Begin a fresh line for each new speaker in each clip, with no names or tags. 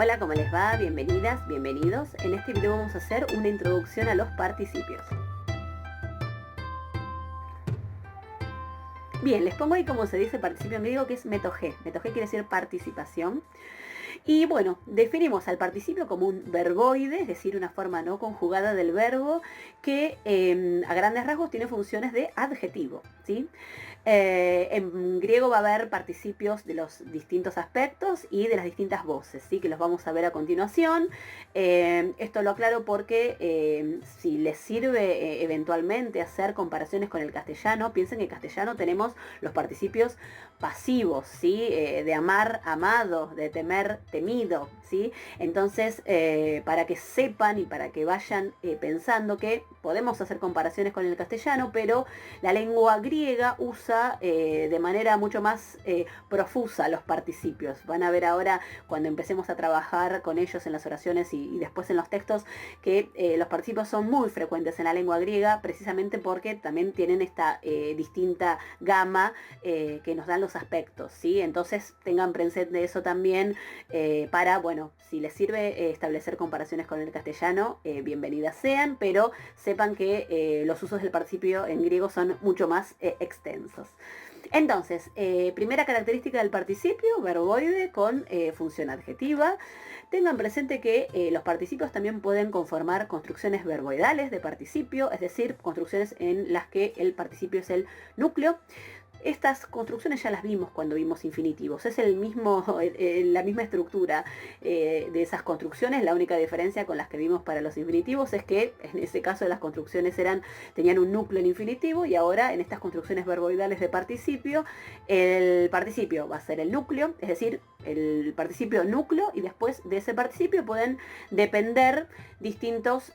Hola, ¿cómo les va? Bienvenidas, bienvenidos. En este video vamos a hacer una introducción a los participios. Bien, les pongo ahí como se dice participio en griego, que es metogé. Metogé quiere decir participación. Y bueno, definimos al participio como un verboide, es decir, una forma no conjugada del verbo que a grandes rasgos tiene funciones de adjetivo, ¿sí? En griego va a haber participios de los distintos aspectos y de las distintas voces, ¿sí? Que los vamos a ver a continuación. Esto lo aclaro porque si les sirve eventualmente hacer comparaciones con el castellano, piensen que en castellano tenemos los participios pasivos, ¿sí? De amar, amado, de temer, temido, ¿sí? Entonces, para que sepan y para que vayan pensando que podemos hacer comparaciones con el castellano, pero la lengua griega usa de manera mucho más profusa los participios. Van a ver ahora cuando empecemos a trabajar con ellos en las oraciones y después en los textos que los participios son muy frecuentes en la lengua griega precisamente porque también tienen esta distinta gama que nos dan los aspectos, ¿sí? Entonces tengan presente eso también para, bueno, si les sirve establecer comparaciones con el castellano, bienvenidas sean, pero sepan que los usos del participio en griego son mucho más extensos. Entonces, primera característica del participio, verboide con función adjetiva. Tengan presente que los participios también pueden conformar construcciones verboidales de participio, es decir, construcciones en las que el participio es el núcleo. Estas construcciones ya las vimos cuando vimos infinitivos. Es la misma estructura de esas construcciones. La única diferencia con las que vimos para los infinitivos es que en ese caso las construcciones tenían un núcleo en infinitivo y ahora en estas construcciones verboidales de participio, el participio va a ser el núcleo, es decir, el participio núcleo, y después de ese participio pueden depender distintos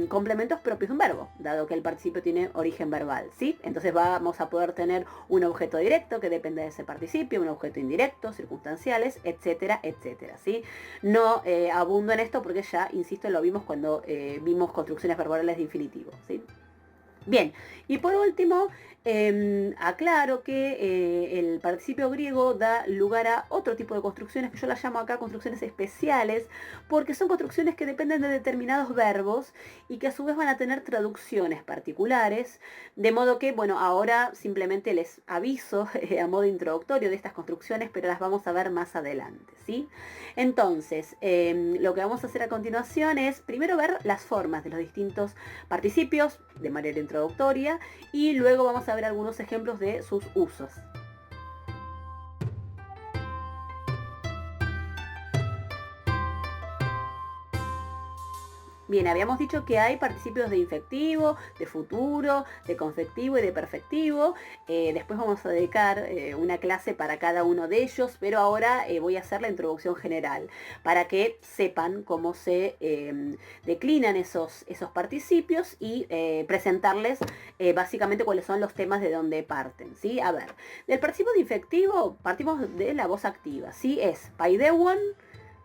complementos propios de un verbo, dado que el participio tiene origen verbal, ¿sí? Entonces vamos a poder tener un objeto directo que depende de ese participio, un objeto indirecto, circunstanciales, etcétera, etcétera, ¿sí? No abundo en esto porque ya, insisto, lo vimos cuando vimos construcciones verbales de infinitivo, ¿sí? Bien, y por último, aclaro que el participio griego da lugar a otro tipo de construcciones que yo las llamo acá construcciones especiales, porque son construcciones que dependen de determinados verbos y que a su vez van a tener traducciones particulares, de modo que, bueno, ahora simplemente les aviso a modo introductorio de estas construcciones, pero las vamos a ver más adelante, ¿sí? Entonces, lo que vamos a hacer a continuación es primero ver las formas de los distintos participios de manera introductoria y luego vamos a ver algunos ejemplos de sus usos. Bien, habíamos dicho que hay participios de infectivo, de futuro, de confectivo y de perfectivo. Después vamos a dedicar una clase para cada uno de ellos, pero ahora voy a hacer la introducción general para que sepan cómo se declinan esos participios y presentarles básicamente cuáles son los temas de donde parten, ¿sí? A ver, del participio de infectivo partimos de la voz activa, ¿sí? Es paideuon,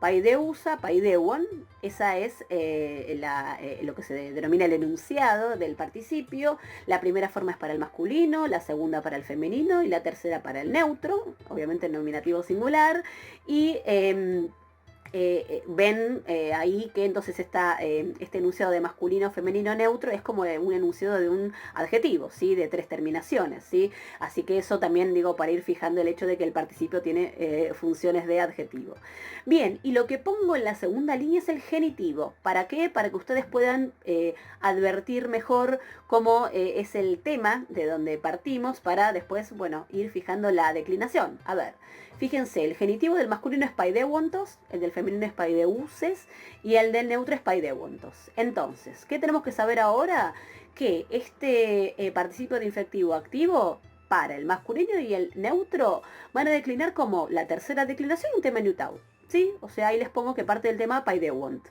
paideusa, paideuon. Esa es lo que se denomina el enunciado del participio. La primera forma es para el masculino, la segunda para el femenino y la tercera para el neutro, obviamente el nominativo singular. Y ven ahí que entonces este enunciado de masculino, femenino, neutro es como un enunciado de un adjetivo, ¿sí? De 3 terminaciones, ¿sí? Así que eso también digo para ir fijando el hecho de que el participio tiene funciones de adjetivo. Bien, y lo que pongo en la segunda línea es el genitivo. ¿Para qué? Para que ustedes puedan advertir mejor cómo es el tema de donde partimos para después, bueno, ir fijando la declinación. A ver, fíjense, el genitivo del masculino es paideuontos, el del femenino es paideuses y el del neutro es paideuontos. Entonces, ¿qué tenemos que saber ahora? Que este participio de infectivo activo para el masculino y el neutro van a declinar como la tercera declinación un tema neutau, ¿sí? O sea, ahí les pongo que parte del tema paideuont.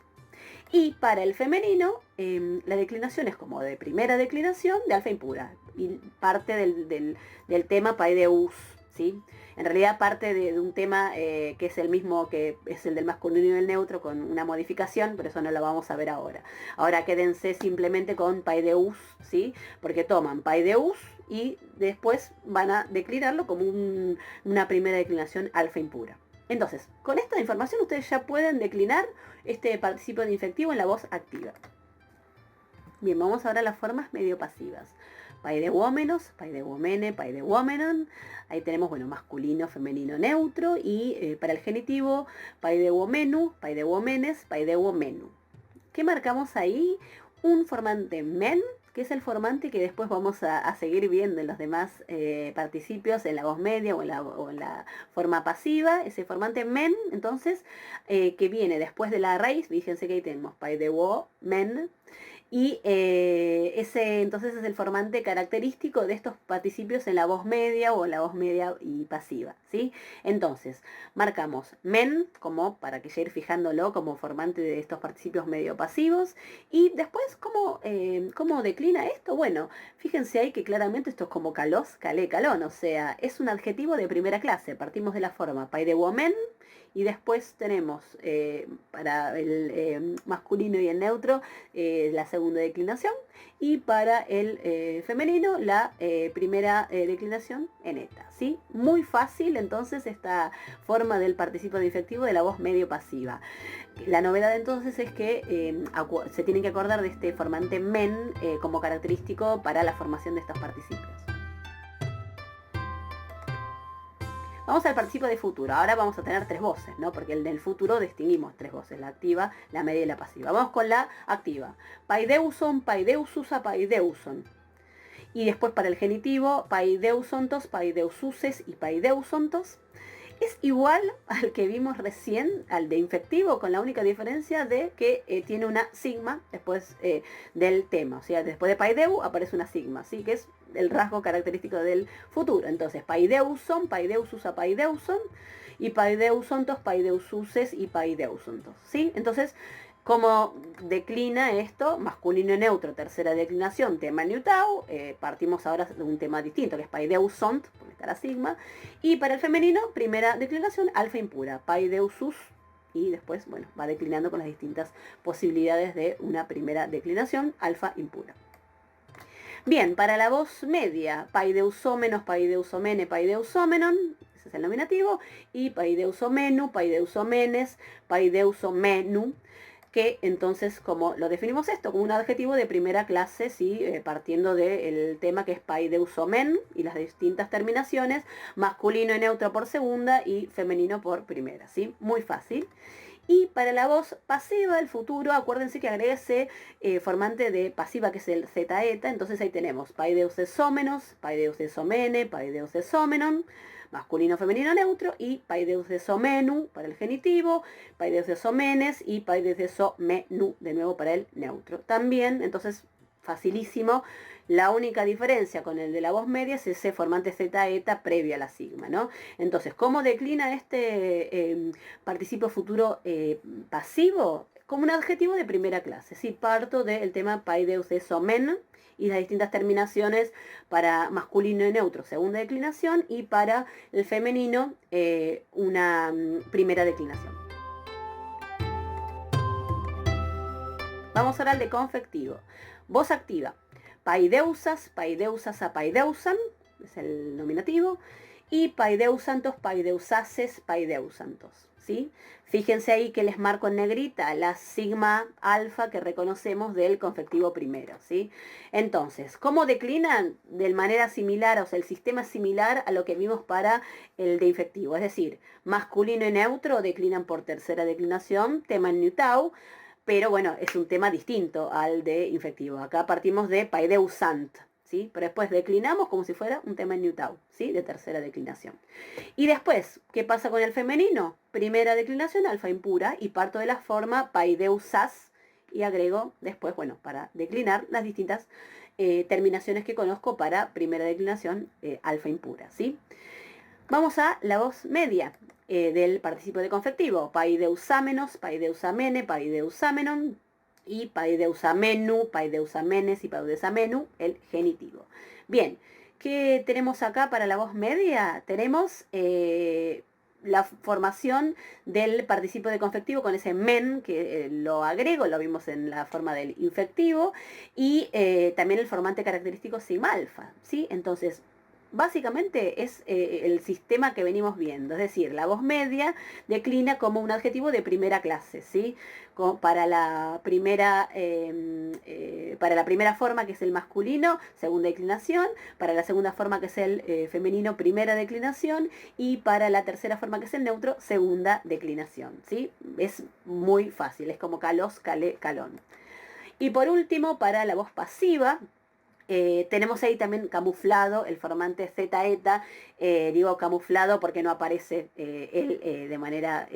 Y para el femenino, la declinación es como de primera declinación de alfa impura. Y parte del tema paideus, ¿sí? En realidad parte de un tema que es el mismo que es el del masculino y el neutro con una modificación, pero eso no lo vamos a ver ahora. Ahora quédense simplemente con paideus, ¿sí? Porque toman paideus y después van a declinarlo como una primera declinación alfa impura. Entonces, con esta información ustedes ya pueden declinar este participio de infectivo en la voz activa. Bien, vamos ahora a las formas medio pasivas. Paideuómenos, paideuomene, paideuomenon. Ahí tenemos, bueno, masculino, femenino, neutro. Y para el genitivo, paideuomenu, paideuomenes, paideuomenu. ¿Qué marcamos ahí? Un formante men, que es el formante que después vamos a seguir viendo en los demás participios, en la voz media o en la forma pasiva. Ese formante men, entonces, que viene después de la raíz. Fíjense que ahí tenemos paideuomen. Y ese entonces es el formante característico de estos participios en la voz media o en la voz media y pasiva, ¿sí? Entonces, marcamos men, como para que ya ir fijándolo como formante de estos participios medio pasivos. Y después, ¿cómo declina esto? Bueno, fíjense ahí que claramente esto es como calos, calé, calón, o sea, es un adjetivo de primera clase. Partimos de la forma paideuomen, y después tenemos para el masculino y el neutro la segunda declinación, y para el femenino la primera declinación en eta, ¿sí? Muy fácil entonces esta forma del participio de infectivo de la voz medio pasiva. La novedad entonces es que se tienen que acordar de este formante men como característico para la formación de estos participios. Vamos al participio de futuro. Ahora vamos a tener tres voces, ¿no? Porque en el futuro distinguimos tres voces, la activa, la media y la pasiva. Vamos con la activa. Paideuson, paideususa, paideuson. Y después para el genitivo, paideusontos, paideususes y paideusontos. Es igual al que vimos recién, al de infectivo, con la única diferencia de que tiene una sigma después del tema. O sea, después de paideu aparece una sigma, ¿sí? Que es el rasgo característico del futuro. Entonces, paideuson, paideususa, paideuson, y paideusontos, paideususes y paideusontos, ¿sí? Entonces, ¿cómo declina esto? Masculino y neutro, tercera declinación, tema neutau. Partimos ahora de un tema distinto, que es paideusont, porque está la sigma. Y para el femenino, primera declinación, alfa impura, paideusus. Y después, bueno, va declinando con las distintas posibilidades de una primera declinación, alfa impura. Bien, para la voz media, paideusómenos, paideusomene, paideusomenon, ese es el nominativo, y paideusomenu, paideusomenes, paideusomenu, que entonces, como lo definimos esto, como un adjetivo de primera clase, ¿sí? Partiendo del tema que es paideusomen y las distintas terminaciones, masculino y neutro por segunda y femenino por primera, ¿sí? Muy fácil. Y para la voz pasiva del futuro, acuérdense que agrega ese formante de pasiva que es el zeta eta. Entonces ahí tenemos paideusesomenos, paideuseomene, paideuseomenon, masculino, femenino, neutro, y paideuseomenu para el genitivo, paideuseomenes y paideuseomenu de nuevo para el neutro. También, entonces, facilísimo. La única diferencia con el de la voz media es ese formante zeta eta previo a la sigma, ¿no? Entonces, ¿cómo declina este participio futuro pasivo? Como un adjetivo de primera clase. Sí, parto del tema paideuseomen y las distintas terminaciones para masculino y neutro, segunda declinación, y para el femenino, una primera declinación. Vamos ahora al de confectivo. Voz activa. Paideusas, paideusasa, paideusan, es el nominativo, y paideusantos, paideusases, paideusantos, ¿sí? Fíjense ahí que les marco en negrita la sigma alfa que reconocemos del confectivo primero, ¿sí? Entonces, ¿cómo declinan? De manera similar, o sea, el sistema es similar a lo que vimos para el de infectivo, es decir, masculino y neutro declinan por tercera declinación, tema en neutau. Pero bueno, es un tema distinto al de infectivo. Acá partimos de paideusant, ¿sí? Pero después declinamos como si fuera un tema en neutau, ¿sí? De tercera declinación. Y después, ¿qué pasa con el femenino? Primera declinación, alfa impura, y parto de la forma paideusas, y agrego después, bueno, para declinar las distintas terminaciones que conozco para primera declinación, alfa impura, ¿sí? Vamos a la voz media del participio de confectivo. Paideusámenos, paideusamene, paideusamenon, y paideusamenu, paideusamenes y paideusamenu, el genitivo. Bien, ¿qué tenemos acá para la voz media? Tenemos la formación del participio de confectivo con ese men, que lo agrego, lo vimos en la forma del infectivo, y también el formante característico sigma alfa, ¿sí? Entonces, básicamente es el sistema que venimos viendo, es decir, la voz media declina como un adjetivo de primera clase, ¿sí? Para la primera forma, que es el masculino, segunda declinación; para la segunda forma, que es el femenino, primera declinación; y para la tercera forma, que es el neutro, segunda declinación, ¿sí? Es muy fácil, es como calos, calé, calón. Y por último, para la voz pasiva, tenemos ahí también camuflado el formante zeta eta. Digo camuflado porque no aparece él de manera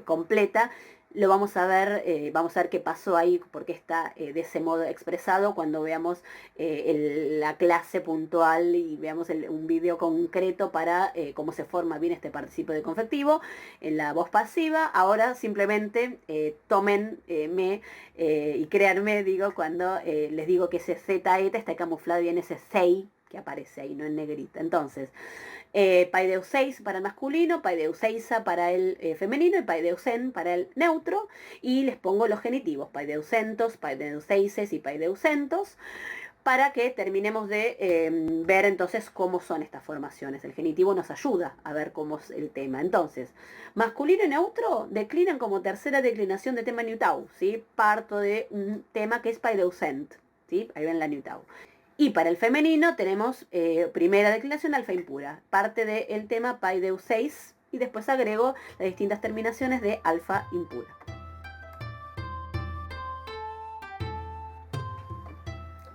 completa. Lo vamos a ver qué pasó ahí, porque está de ese modo expresado cuando veamos la clase puntual y veamos un video concreto para cómo se forma bien este participio de confectivo en la voz pasiva. Ahora simplemente tómenme y créanme, digo, cuando les digo que ese zeta eta está camuflado y en ese sei que aparece ahí, no en negrita. Entonces, paideuseis para el masculino, paideuseisa para el femenino y paideusen para el neutro. Y les pongo los genitivos, paideusentos, paideuseises y paideusentos, para que terminemos de ver entonces cómo son estas formaciones. El genitivo nos ayuda a ver cómo es el tema. Entonces, masculino y neutro declinan como tercera declinación de tema Newtau, ¿sí? Parto de un tema que es paideusent, ¿sí? Ahí ven la Newtau. Y para el femenino tenemos primera declinación alfa impura, parte del tema paideuseis, y después agrego las distintas terminaciones de alfa impura.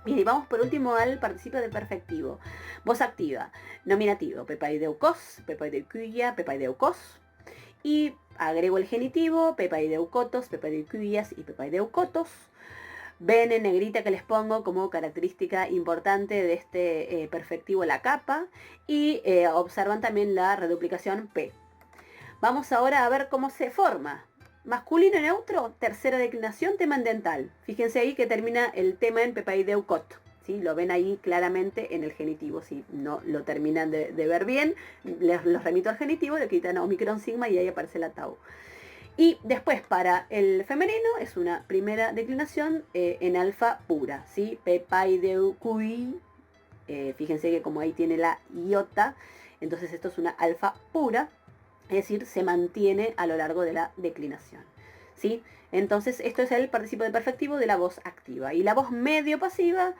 Bien, y vamos por último al participio de perfectivo. Voz activa, nominativo, pepaideucos, pepaideucuia, pepaideucos. Y agrego el genitivo, pepaideucotos, pepaideucuias y pepaideucotos. Ven en negrita que les pongo como característica importante de este perfectivo la capa. Y observan también la reduplicación P. Vamos ahora a ver cómo se forma. Masculino neutro, tercera declinación, tema en dental. Fíjense ahí que termina el tema en pepaideucot, ¿sí? Lo ven ahí claramente en el genitivo. Si no lo terminan de ver bien, los remito al genitivo, le quitan omicron sigma y ahí aparece la tau. Y después para el femenino es una primera declinación en alfa pura, ¿sí? Pepaideucui. Fíjense que como ahí tiene la iota, entonces esto es una alfa pura. Es decir, se mantiene a lo largo de la declinación, ¿sí? Entonces, esto es el participio de perfectivo de la voz activa. Y la voz medio pasiva,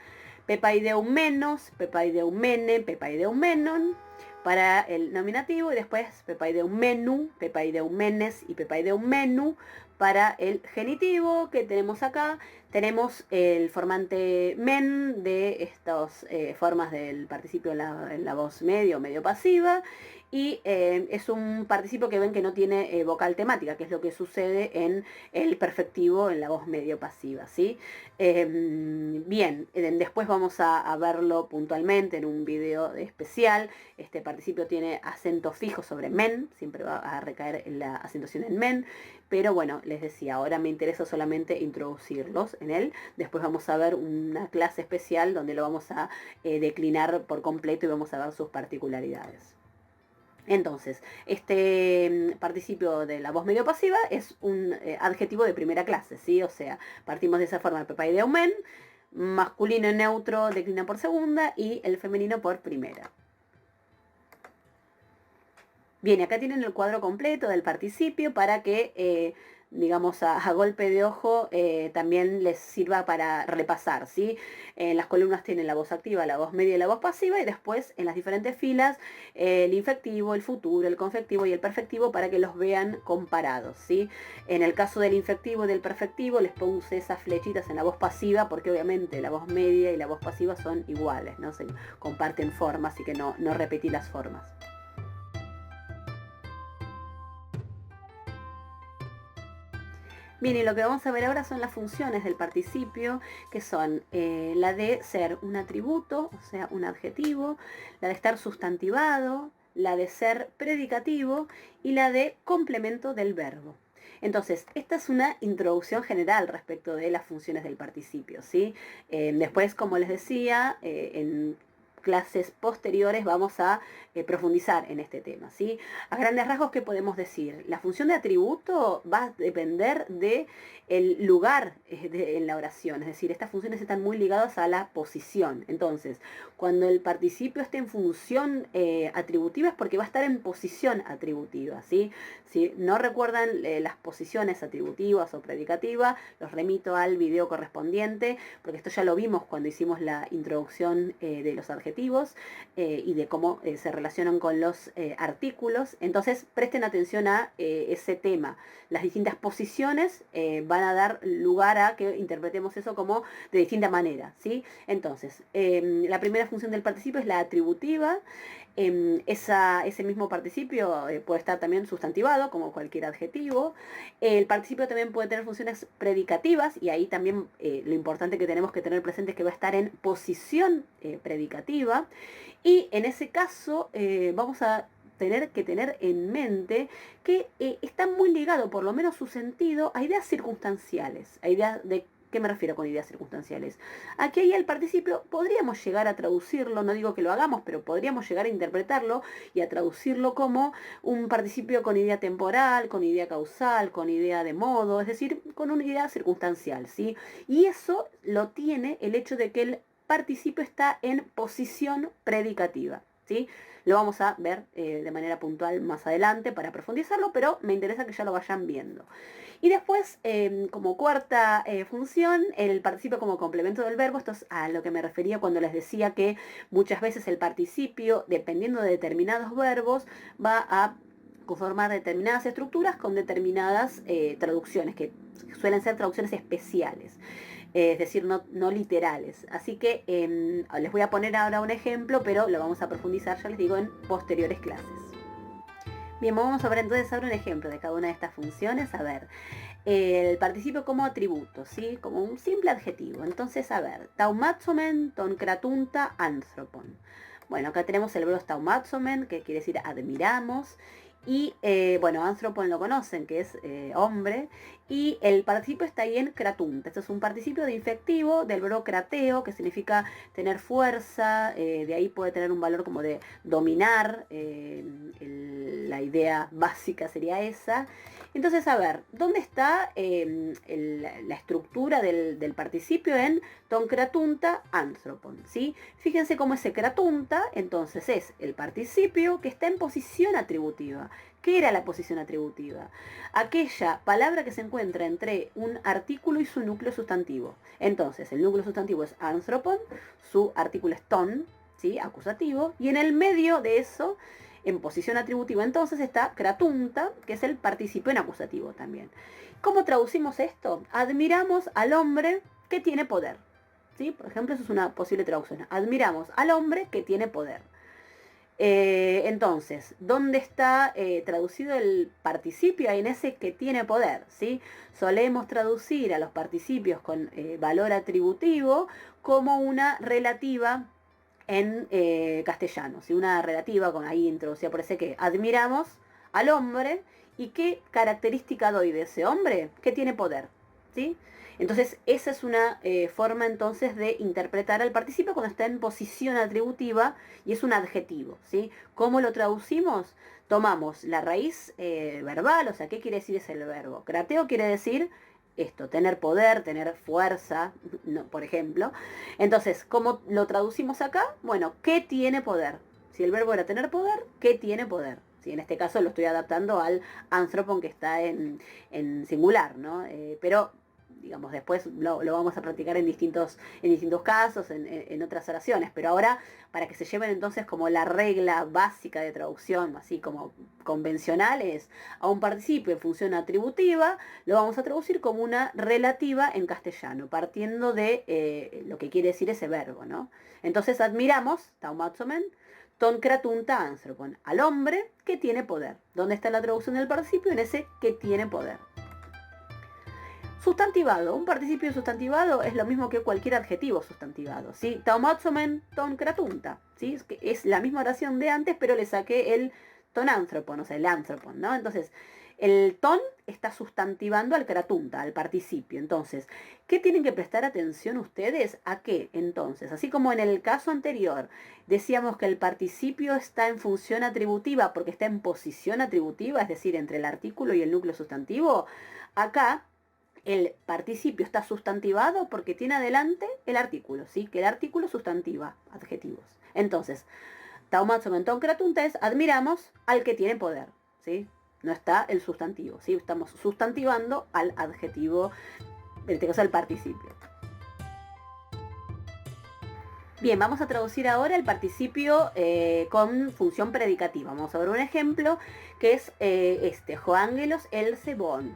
pepaideumenos, pepaideumenem, pepaideumenon, para el nominativo. Y después pepaideumenu, pepaideumenes y pepaideumenú para el genitivo, que tenemos acá. Tenemos el formante men de estas formas del participio en la voz medio pasiva. Y es un participio que ven que no tiene vocal temática, que es lo que sucede en el perfectivo en la voz medio pasiva, ¿sí? Bien, después vamos a verlo puntualmente en un video especial. Este participio tiene acento fijo sobre men, siempre va a recaer en la acentuación en men, pero bueno, les decía, ahora me interesa solamente introducirlos en él. Después vamos a ver una clase especial donde lo vamos a declinar por completo y vamos a ver sus particularidades. Entonces, este participio de la voz medio pasiva es un adjetivo de primera clase, ¿sí? O sea, partimos de esa forma, pepaideumen, masculino y neutro declina por segunda y el femenino por primera. Bien, acá tienen el cuadro completo del participio para que, digamos, a golpe de ojo también les sirva para repasar, ¿sí? En las columnas tienen la voz activa, la voz media y la voz pasiva, y después en las diferentes filas el infectivo, el futuro, el confectivo y el perfectivo, para que los vean comparados, ¿sí? En el caso del infectivo y del perfectivo les puse esas flechitas en la voz pasiva porque obviamente la voz media y la voz pasiva son iguales, ¿no? Se comparten formas, así que no repetí las formas. Bien, y lo que vamos a ver ahora son las funciones del participio, que son la de ser un atributo, o sea, un adjetivo, la de estar sustantivado, la de ser predicativo y la de complemento del verbo. Entonces, esta es una introducción general respecto de las funciones del participio, ¿sí? Después, como les decía, en clases posteriores vamos a profundizar en este tema, ¿sí? A grandes rasgos, ¿qué podemos decir? La función de atributo va a depender del lugar en la oración, es decir, estas funciones están muy ligadas a la posición. Entonces, Cuando el participio esté en función atributiva es porque va a estar en posición atributiva, ¿sí? Si no recuerdan las posiciones atributivas o predicativas, los remito al video correspondiente, porque esto ya lo vimos cuando hicimos la introducción de los adjetivos y de cómo se relacionan con los artículos. Entonces presten atención a ese tema. Las distintas posiciones van a dar lugar a que interpretemos eso como de distinta manera, ¿sí? Entonces, la primera función del participio es la atributiva. Ese mismo participio puede estar también sustantivado, como cualquier adjetivo. El participio también puede tener funciones predicativas, y ahí también lo importante que tenemos que tener presente es que va a estar en posición predicativa. Y en ese caso vamos a tener que tener en mente que está muy ligado, por lo menos su sentido, a ideas circunstanciales, a ideas de... ¿Qué me refiero con ideas circunstanciales? Aquí ahí el participio podríamos llegar a traducirlo, no digo que lo hagamos, pero podríamos llegar a interpretarlo y a traducirlo como un participio con idea temporal, con idea causal, con idea de modo, es decir, con una idea circunstancial, ¿sí? Y eso lo tiene el hecho de que el participio está en posición predicativa, ¿sí? Lo vamos a ver de manera puntual más adelante para profundizarlo, pero me interesa que ya lo vayan viendo. Y después, como cuarta función, el participio como complemento del verbo. Esto es a lo que me refería cuando les decía que muchas veces el participio, dependiendo de determinados verbos, va a conformar determinadas estructuras con determinadas traducciones, que suelen ser traducciones especiales. Es decir, no literales. Así que les voy a poner ahora un ejemplo, pero lo vamos a profundizar, ya les digo, en posteriores clases. Bien, vamos a ver entonces ahora un ejemplo de cada una de estas funciones. A ver, el participio como atributo, ¿sí? Como un simple adjetivo. Entonces, a ver, taumatsomen ton kratunta anthropon. Bueno, acá tenemos el verbo taumatsomen, que quiere decir admiramos. Y, bueno, anthropon lo conocen, que es hombre. Y el participio está ahí en kratunta. Esto es un participio de infectivo del verbo krateo, que significa tener fuerza. De ahí puede tener un valor como de dominar. La idea básica sería esa. Entonces, a ver, ¿dónde está la estructura del participio en ton kratunta anthropon? ¿Sí? Fíjense cómo ese kratunta, entonces, es el participio que está en posición atributiva. ¿Qué era la posición atributiva? Aquella palabra que se encuentra entre un artículo y su núcleo sustantivo. Entonces, el núcleo sustantivo es anthropon, su artículo es ton, ¿sí? Acusativo, y en el medio de eso, en posición atributiva, entonces está kratunta, que es el participio en acusativo también. ¿Cómo traducimos esto? Admiramos al hombre que tiene poder, ¿sí? Por ejemplo, eso es una posible traducción. Admiramos al hombre que tiene poder. Entonces, ¿dónde está traducido el participio? En ese que tiene poder, ¿sí? Solemos traducir a los participios con valor atributivo como una relativa en castellano, ¿sí? Una relativa con ahí introducida por ese que admiramos al hombre. ¿Y qué característica doy de ese hombre? Que tiene poder, ¿sí? Entonces, esa es una forma entonces de interpretar al participio cuando está en posición atributiva y es un adjetivo, ¿sí? ¿Cómo lo traducimos? Tomamos la raíz verbal, o sea, ¿qué quiere decir ese verbo? Krateo quiere decir esto, tener poder, tener fuerza, no, por ejemplo. Entonces, ¿cómo lo traducimos acá? Bueno, ¿qué tiene poder? Si el verbo era tener poder, ¿qué tiene poder? Sí, en este caso lo estoy adaptando al anthropon que está en singular, ¿no? Pero digamos, después lo vamos a practicar en distintos casos, en otras oraciones, pero ahora para que se lleven entonces como la regla básica de traducción, así como convencional, es a un participio en función atributiva, lo vamos a traducir como una relativa en castellano, partiendo de lo que quiere decir ese verbo, ¿no? Entonces admiramos, taumatsomen, ton kratunta anthropon, al hombre que tiene poder. ¿Dónde está la traducción del participio? En ese que tiene poder. Sustantivado. Un participio sustantivado es lo mismo que cualquier adjetivo sustantivado, ¿sí? Taumatsomen ton kratunta, ¿sí? Es la misma oración de antes, pero le saqué el ton anthropon, o sea, el anthropon, ¿no? Entonces, el ton está sustantivando al kratunta, al participio. Entonces, ¿qué tienen que prestar atención ustedes? ¿A qué? Entonces, así como en el caso anterior decíamos que el participio está en función atributiva porque está en posición atributiva, es decir, entre el artículo y el núcleo sustantivo, acá el participio está sustantivado porque tiene adelante el artículo, ¿sí? Que el artículo sustantiva adjetivos. Entonces, taumatsumen tonkratuntes, admiramos al que tiene poder, ¿sí? No está el sustantivo, ¿sí? Estamos sustantivando al adjetivo, en este caso al participio. Bien, vamos a traducir ahora el participio con función predicativa. Vamos a ver un ejemplo que es Joángelos else bon.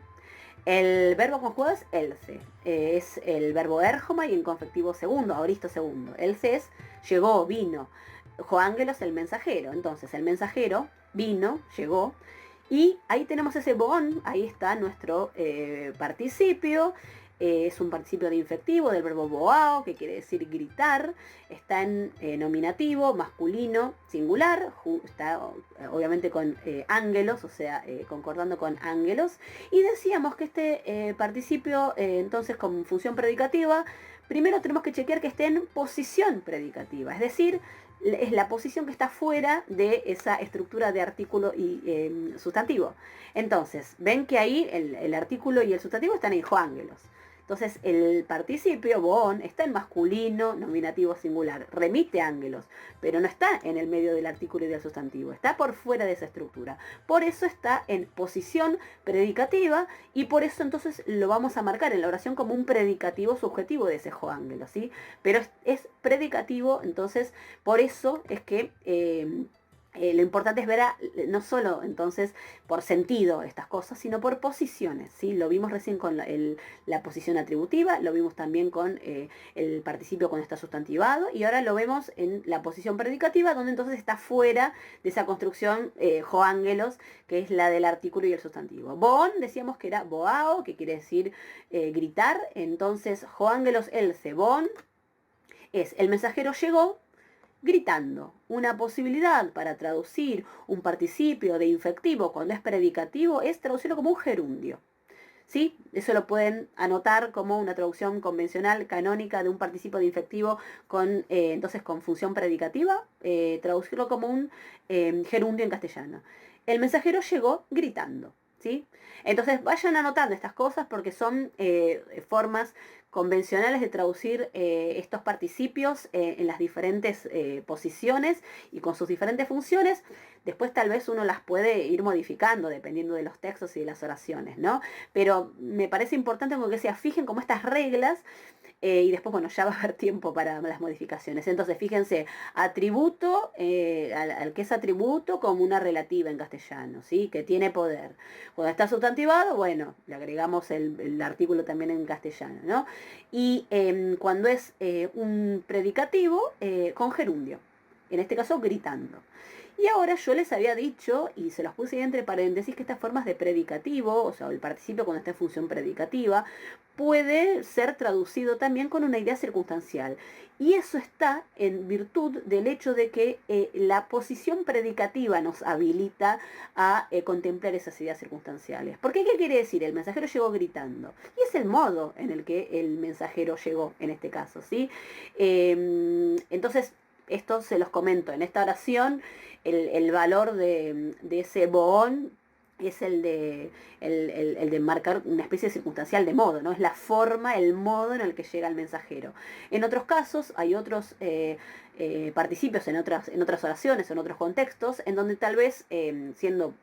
El verbo conjugado es else. Es el verbo erjoma y en conflictivo segundo, aoristo segundo. Else es llegó, vino. Joángelos el mensajero. Entonces el mensajero vino, llegó. Y ahí tenemos ese bon, ahí está nuestro participio. Es un participio de infectivo del verbo boao, que quiere decir gritar. Está en nominativo, masculino, singular. Está obviamente con ángelos, o sea, concordando con ángelos. Y decíamos que este participio, entonces con función predicativa, primero tenemos que chequear que esté en posición predicativa. Es decir, es la posición que está fuera de esa estructura de artículo y sustantivo. Entonces, ven que ahí el artículo y el sustantivo están en joángelos. Entonces, el participio, bon, está en masculino, nominativo singular, remite ángelos, pero no está en el medio del artículo y del sustantivo, está por fuera de esa estructura. Por eso está en posición predicativa y por eso entonces lo vamos a marcar en la oración como un predicativo subjetivo de ese joángelo, ¿sí? Pero es predicativo, entonces por eso es que lo importante es ver no solo entonces por sentido estas cosas, sino por posiciones, ¿sí? Lo vimos recién con la posición atributiva, lo vimos también con el participio cuando está sustantivado y ahora lo vemos en la posición predicativa donde entonces está fuera de esa construcción joángelos, que es la del artículo y el sustantivo. Bon, decíamos que era boao, que quiere decir gritar, entonces joángelos else bon es el mensajero llegó gritando. Una posibilidad para traducir un participio de infectivo cuando es predicativo es traducirlo como un gerundio. ¿Sí? Eso lo pueden anotar como una traducción convencional, canónica de un participio de infectivo con, entonces con función predicativa, traducirlo como un gerundio en castellano. El mensajero llegó gritando. ¿Sí? Entonces vayan anotando estas cosas porque son formas convencionales de traducir estos participios en las diferentes posiciones y con sus diferentes funciones. Después tal vez uno las puede ir modificando dependiendo de los textos y de las oraciones, ¿no? Pero me parece importante que se fijen como estas reglas y después, bueno, ya va a haber tiempo para las modificaciones. Entonces, fíjense, atributo, al que es atributo como una relativa en castellano, ¿sí? Que tiene poder. Cuando está sustantivado, bueno, le agregamos el artículo también en castellano, ¿no? Y cuando es un predicativo, con gerundio. En este caso, gritando. Y ahora yo les había dicho, y se los puse entre paréntesis, que estas formas de predicativo, o sea, el participio cuando está en función predicativa, puede ser traducido también con una idea circunstancial. Y eso está en virtud del hecho de que la posición predicativa nos habilita a contemplar esas ideas circunstanciales. ¿Por qué? ¿Qué quiere decir? El mensajero llegó gritando. Y es el modo en el que el mensajero llegó, en este caso, ¿sí? Entonces, esto se los comento. En esta oración, el valor de ese boón es el de marcar una especie de circunstancial de modo, ¿no? Es la forma, el modo en el que llega el mensajero. En otros casos hay otros participios en otras oraciones, en otros contextos, en donde tal vez siendo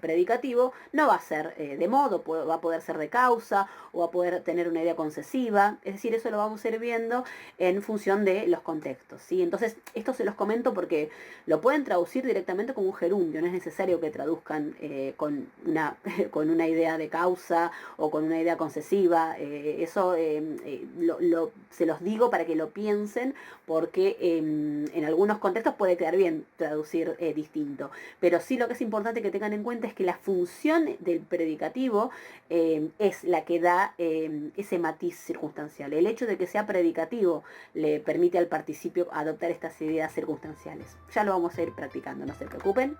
predicativo no va a ser de modo, va a poder ser de causa o va a poder tener una idea concesiva, es decir, eso lo vamos a ir viendo en función de los contextos, ¿sí? Entonces, esto se los comento porque lo pueden traducir directamente como un gerundio, no es necesario que traduzcan con una idea de causa o con una idea concesiva, eso se los digo para que lo piensen porque en algunos contextos puede quedar bien traducir distinto, pero sí lo que es importante que tengan en cuenta es que la función del predicativo es la que da ese matiz circunstancial. El hecho de que sea predicativo le permite al participio adoptar estas ideas circunstanciales. Ya lo vamos a ir practicando, no se preocupen.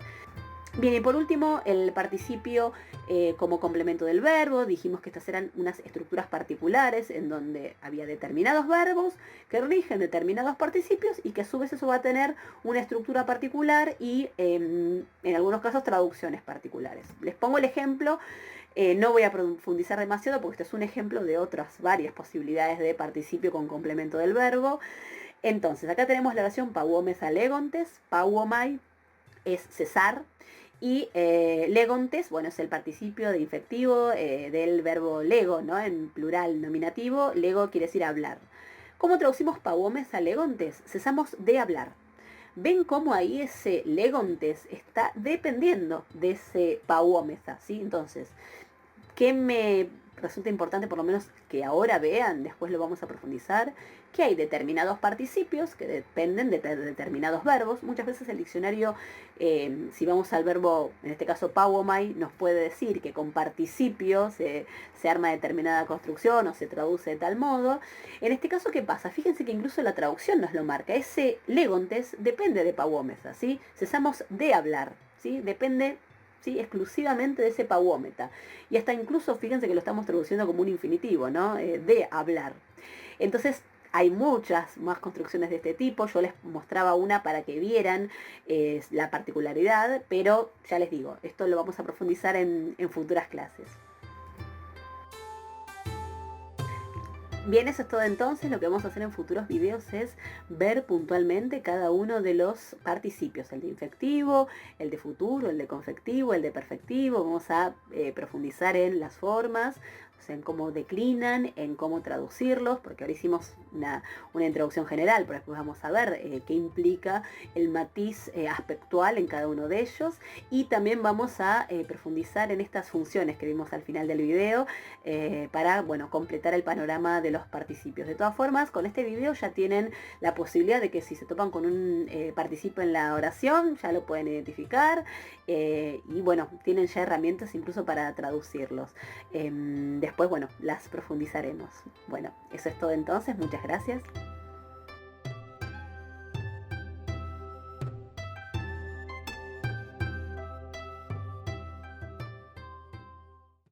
Bien, y por último, el participio como complemento del verbo. Dijimos que estas eran unas estructuras particulares en donde había determinados verbos que rigen determinados participios y que a su vez eso va a tener una estructura particular y en algunos casos traducciones particulares. Les pongo el ejemplo. No voy a profundizar demasiado porque este es un ejemplo de otras varias posibilidades de participio con complemento del verbo. Entonces, acá tenemos la oración pauomes alegontes, pauomai es cesar, y legontes, bueno, es el participio de infectivo del verbo lego, ¿no? En plural nominativo, lego quiere decir hablar. ¿Cómo traducimos pauomes a legontes? Cesamos de hablar. ¿Ven cómo ahí ese legontes está dependiendo de ese pauomesa, ¿sí? Entonces, ¿qué me resulta importante por lo menos que ahora vean? Después lo vamos a profundizar, que hay determinados participios que dependen de determinados verbos. Muchas veces el diccionario, si vamos al verbo, en este caso pauomai, nos puede decir que con participios se arma determinada construcción o se traduce de tal modo. En este caso, ¿qué pasa? Fíjense que incluso la traducción nos lo marca. Ese legontes depende de pauomesa, ¿sí? Cesamos de hablar, ¿sí? Depende, ¿sí? Exclusivamente de ese pauómeta. Y hasta incluso, fíjense que lo estamos traduciendo como un infinitivo, ¿no? De hablar. Entonces, hay muchas más construcciones de este tipo. Yo les mostraba una para que vieran la particularidad, pero ya les digo, esto lo vamos a profundizar en futuras clases. Bien, eso es todo entonces. Lo que vamos a hacer en futuros videos es ver puntualmente cada uno de los participios, el de infectivo, el de futuro, el de confectivo, el de perfectivo. Vamos a profundizar en las formas, o sea, en cómo declinan, en cómo traducirlos, porque ahora hicimos una introducción general, pero después vamos a ver qué implica el matiz aspectual en cada uno de ellos, y también vamos a profundizar en estas funciones que vimos al final del video para, bueno, completar el panorama de los participios. De todas formas, con este video ya tienen la posibilidad de que si se topan con un participio en la oración, ya lo pueden identificar y bueno, tienen ya herramientas incluso para traducirlos. Después, bueno, las profundizaremos. Bueno, eso es todo entonces. Muchas gracias.